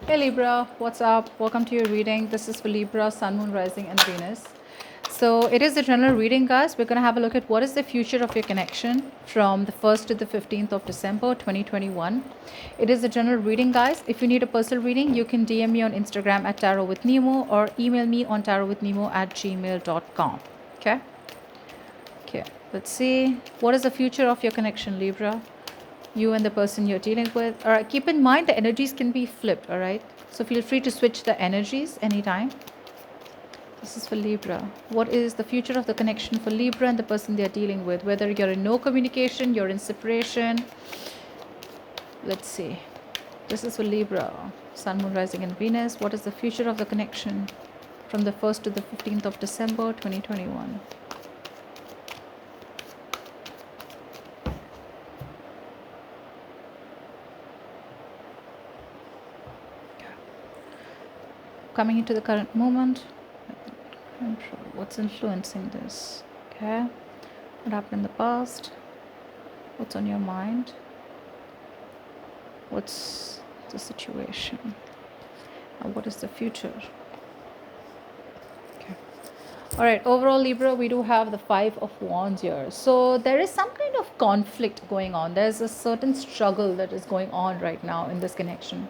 Hey Libra, what's up? Welcome to your reading. This is for Libra, Sun, Moon, Rising, and Venus. So it is a general reading, guys. We're going to have a look at what is the future of your connection from the 1st to the 15th of December 2021. It is a general reading, guys. If you need a personal reading, you can DM me on Instagram at Tarot with Nemo or email me on tarotwithnemo@gmail.com. Okay? Okay. Let's see. What is the future of your connection, Libra? You and the person you're dealing with. All right, keep in mind the energies can be flipped. All right, so feel free to switch the energies anytime. This is for Libra. What is the future of the connection for Libra and the person they're dealing with? Whether you're in no communication, you're in separation. Let's see. This is for Libra, Sun, Moon, Rising, and Venus. What is the future of the connection from the 1st to the 15th of December 2021? Coming into the current moment. What's influencing this? Okay. What happened in the past? What's on your mind? What's the situation? And what is the future? Okay. All right. Overall, Libra, we do have the Five of Wands here. So there is some kind of conflict going on. There's a certain struggle that is going on right now in this connection.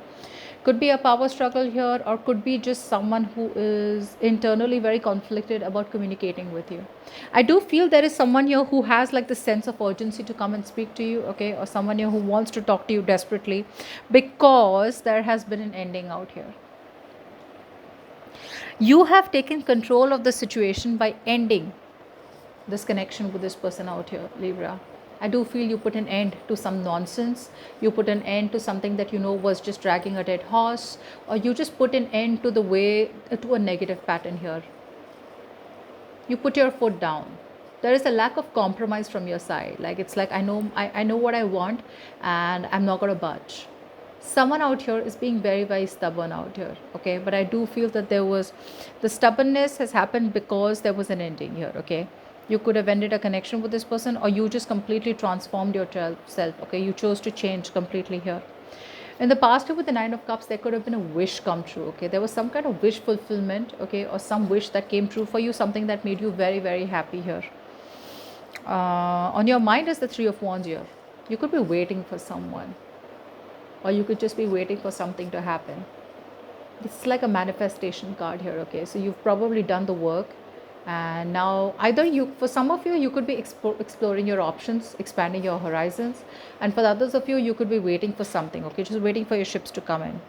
Could be a power struggle here, or could be just someone who is internally very conflicted about communicating with you. I do feel there is someone here who has like the sense of urgency to come and speak to you, okay, or someone here who wants to talk to you desperately because there has been an ending out here. You have taken control of the situation by ending this connection with this person out here, Libra. I do feel you put an end to some nonsense. You put an end to something that you know was just dragging a dead horse, or you just put an end to the way to a negative pattern here. You put your foot down. There is a lack of compromise from your side. Like it's like I know what I want, and I'm not gonna budge. Someone out here is being very very stubborn out here, okay, but I do feel that there was the stubbornness has happened because there was an ending here, okay. You could have ended a connection with this person, or you just completely transformed yourself, okay. You chose to change completely here. In the past with the Nine of Cups, there could have been a wish come true, okay. There was some kind of wish fulfillment, okay, or some wish that came true for you, something that made you very very happy here. On your mind is the Three of Wands here. You could be waiting for someone, or you could just be waiting for something to happen. It's like a manifestation card here, okay. So you've probably done the work, and now either you, for some of you, you could be exploring your options, expanding your horizons, and for the others of you, you could be waiting for something, okay, just waiting for your ships to come in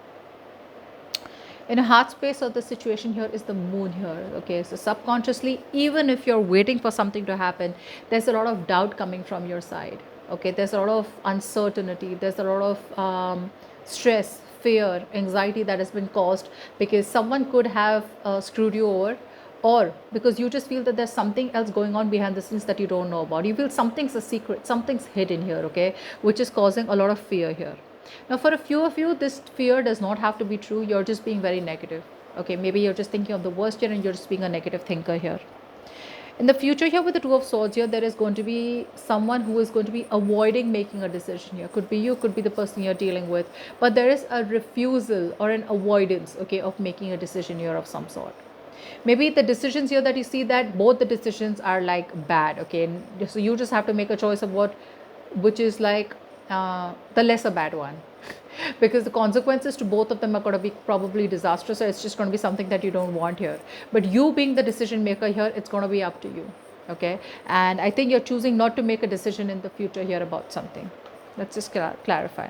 a heart space. Of the situation here is the Moon here, okay. So subconsciously, even if you're waiting for something to happen, there's a lot of doubt coming from your side, okay. There's a lot of uncertainty, there's a lot of stress, fear, anxiety that has been caused because someone could have screwed you over, or because you just feel that there's something else going on behind the scenes that you don't know about. You feel something's a secret, something's hidden here, okay, which is causing a lot of fear here. Now, for a few of you, this fear does not have to be true. You're just being very negative. Okay, maybe you're just thinking of the worst here and you're just being a negative thinker here. In the future here with the Two of Swords here, there is going to be someone who is going to be avoiding making a decision here. Could be you, could be the person you're dealing with. But there is a refusal or an avoidance, okay, of making a decision here of some sort. Maybe the decisions here that you see, that both the decisions are like bad, okay. So you just have to make a choice of which is like the lesser bad one. Because the consequences to both of them are going to be probably disastrous, so it's just going to be something that you don't want here. But you being the decision maker here, it's going to be up to you, okay. And I think you're choosing not to make a decision in the future here about something. Let's just clarify.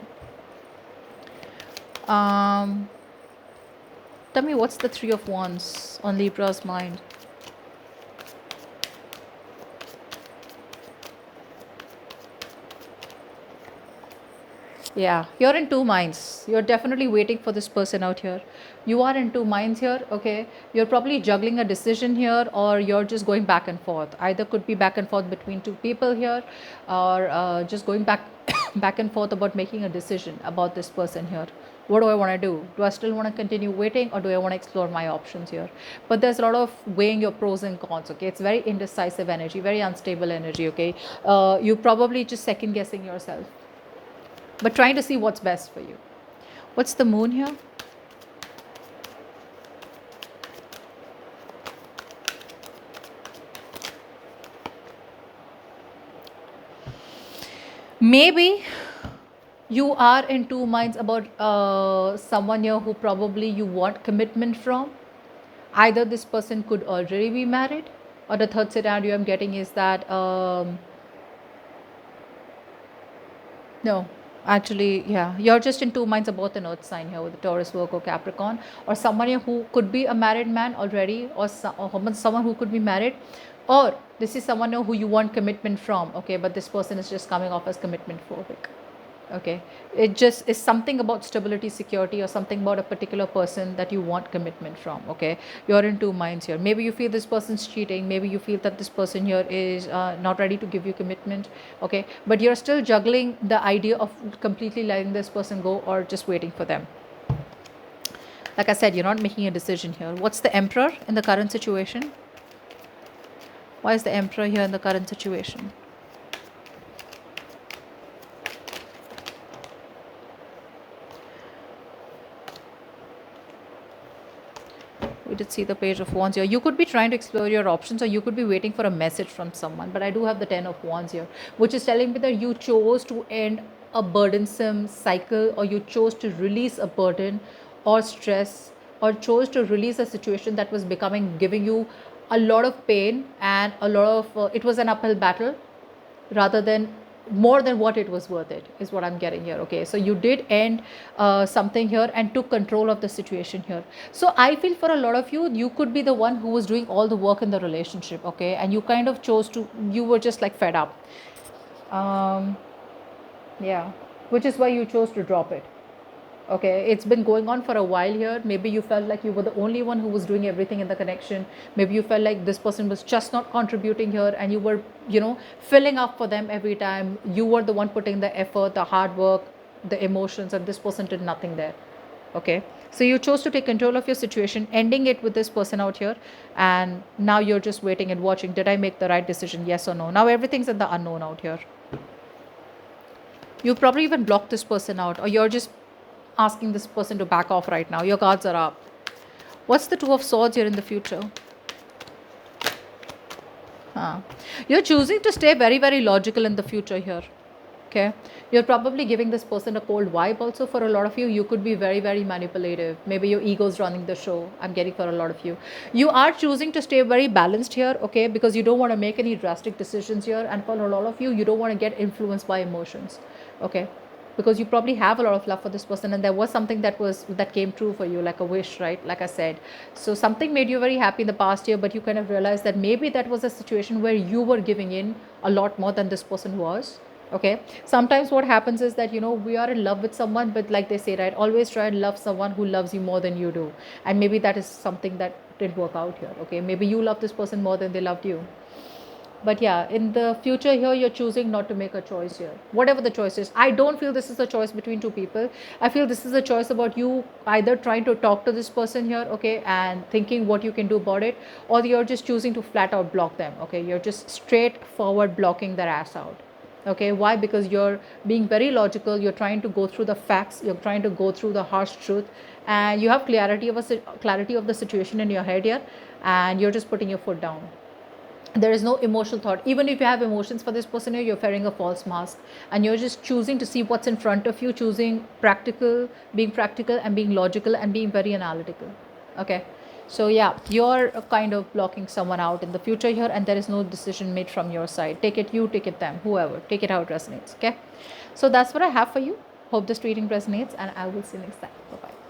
Tell me, what's the Three of Wands on Libra's mind? Yeah, you're in two minds. You're definitely waiting for this person out here. You are in two minds here, okay? You're probably juggling a decision here, or you're just going back and forth. Either could be back and forth between two people here, or just going back back and forth about making a decision about this person here. What do I want to do? Do I still want to continue waiting, or do I want to explore my options here? But there's a lot of weighing your pros and cons, okay? It's very indecisive energy, very unstable energy, okay? You probably just second guessing yourself, but trying to see what's best for you. What's the Moon here? Maybe you are in two minds about someone here who probably you want commitment from. Either this person could already be married, or the third scenario I'm getting is that no, actually, yeah, you're just in two minds about an earth sign here with the Taurus, Virgo, Capricorn, or someone here who could be a married man already, or, someone who could be married, or this is someone here who you want commitment from, okay, but this person is just coming off as commitment phobic. Okay, it just is something about stability, security, or something about a particular person that you want commitment from. Okay, you're in two minds here. Maybe you feel this person's cheating, maybe you feel that this person here is not ready to give you commitment. Okay, but you're still juggling the idea of completely letting this person go or just waiting for them. Like I said, you're not making a decision here. What's the Emperor in the current situation? Why is the Emperor here in the current situation? We did see the Page of Wands here. You could be trying to explore your options, or you could be waiting for a message from someone. But I do have the Ten of Wands here, which is telling me that you chose to end a burdensome cycle, or you chose to release a burden or stress, or chose to release a situation that was giving you a lot of pain and a lot of, it was an uphill battle rather than more than what it was worth it, is what I'm getting here. Okay, so you did end something here and took control of the situation here. So I feel for a lot of you, you could be the one who was doing all the work in the relationship. Okay, and you kind of chose to, you were just like fed up, yeah, which is why you chose to drop it. Okay, it's been going on for a while here. Maybe you felt like you were the only one who was doing everything in the connection. Maybe you felt like this person was just not contributing here, and you were, filling up for them every time. You were the one putting the effort, the hard work, the emotions, and this person did nothing there. Okay, so you chose to take control of your situation, ending it with this person out here, and now you're just waiting and watching. Did I make the right decision? Yes or no? Now everything's in the unknown out here. You probably even blocked this person out, or you're just asking this person to back off right now. Your cards are up. What's the Two of Swords here in the future? You're choosing to stay very, very logical in the future here. Okay, you're probably giving this person a cold vibe also. For a lot of you, you could be very, very manipulative. Maybe your ego's running the show. I'm getting for a lot of you. You are choosing to stay very balanced here, okay, because you don't want to make any drastic decisions here. And for a lot of you, you don't want to get influenced by emotions. Okay, because you probably have a lot of love for this person, and there was something that came true for you, like a wish, right? Like I said, so something made you very happy in the past year, but you kind of realized that maybe that was a situation where you were giving in a lot more than this person was. Okay, sometimes what happens is that we are in love with someone, but like they say, right, always try and love someone who loves you more than you do. And maybe that is something that didn't work out here. Okay, maybe you love this person more than they loved you. But yeah, in the future here, you're choosing not to make a choice here. Whatever the choice is, I don't feel this is a choice between two people. I feel this is a choice about you either trying to talk to this person here, okay, and thinking what you can do about it, or you're just choosing to flat out block them. Okay, you're just straightforward blocking their ass out. Okay, why? Because you're being very logical. You're trying to go through the facts. You're trying to go through the harsh truth, and you have clarity of the situation in your head here, and you're just putting your foot down. There is no emotional thought. Even if you have emotions for this person here, you're wearing a false mask, and you're just choosing to see what's in front of you, choosing being practical and being logical and being very analytical. Okay, so yeah, you're kind of blocking someone out in the future here, and there is no decision made from your side. Take it you, take it them, whoever, take it how it resonates. Okay, so that's what I have for you. Hope this reading resonates, and I will see you next time. Bye bye.